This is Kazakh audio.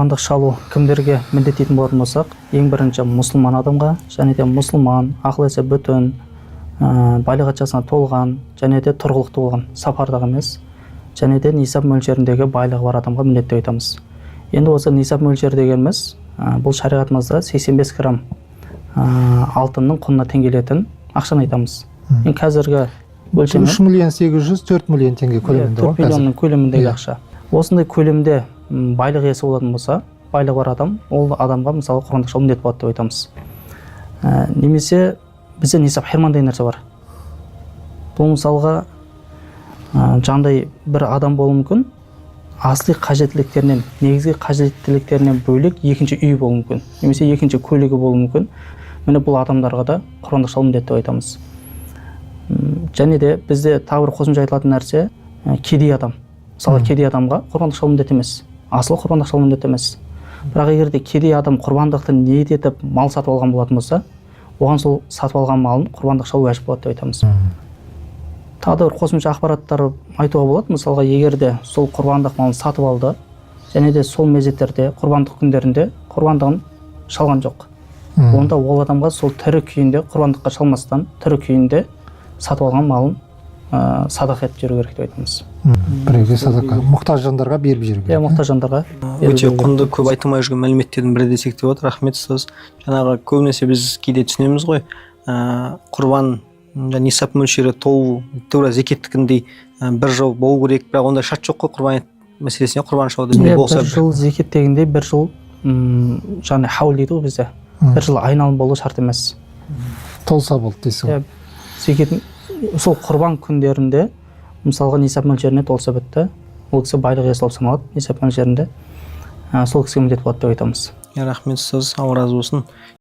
Құрбандық шалу кімдерге міндеттейтін болатын болсақ, ең бірінші мұсылман адамға, және де мұсылман, ақыл-есі бүтін, балиғат жасына толған, және де тұрғылықты болған, сапардағы емес, және де нисап мөлшеріндегі байлығы бар адамға міндетті етеміз. Енді осы нисап мөлшері дегеніміз, бұл шариғатымызда 85 грамм алтынның құнына тең келетін ақшаны айтамыз. Енді қазіргі өлшемі 3.800.000 4 миллион теңге көлемінде 4 миллионның көлеміндегі ақша. Осындай көлемде байлық иесі болатын болса, байлығы бар адам, ол адамға мысалы құрбандық шалу міндетті болады деп айтамыз. Немесе бізде нисап хирман деген нәрсе бар. Бұл мысалға жаңағыдай бір адам болуы мүмкін, асли қажеттіліктерінен, негізгі қажеттіліктерінен бөлек екінші үй болуы мүмкін, немесе екінші көлігі болуы мүмкін. Міне бұл адамдарға да құрбандық шалу міндетті деп айтамыз. Және де бізде тағы бір қосымша айтылатын нәрсе кедей адам. Мысалы кедей адамға құрбандық шалу міндетті емес, асылы құрбандық шалу міндетті емес. Бірақ егер де кедей адам құрбандықты ниет етіп мал сатып алған болатын болса, оған сол сатып алған малын құрбандық шалу уәжіп болады деп айтамыз. Тағы да бір қосымша ақпараттар айтуға болады. Мысалға, егер де сол құрбандық малын сатып алды, және де сол мезеттерде құрбандық күндерінде құрбандығын шалған жоқ. Онда ол адамға сол тірі күйінде құрбандыққа шалмастан, тірі күйінде сатып алған малын садақа етіп жүру керек деп айтамыз. Біреуге садақа, мұқтаж жандарға беріп жүру керек. Мұқтаж жандарға. Өте құнды, көп айтылмай жүрген мәліметтердің бірі десек те болады. Рахмет сіз. Жаңағы көбінесе біз кейде түсінеміз ғой, құрбан нисап мөлшері толу тура зекеттікіндей бір жыл болу керек, бірақ ондай шарт жоқ қой құрбан мәселесіне. Құрбан шалуда болса, бір жыл зекет дегенде бір жыл жаңа хаул дейді ғой бізде. Бір жыл айналым болу шарт емес. Толса болды дейсің. Зекет сол құрбан күндерінде мысалға нисап мөлшеріне толса бітті, ол кісі байлық иесі болып саналады. Нисап мөлшерінде сол кісіге міндетті болады деп айтамыз. Рахмет сіз, алла разы болсын.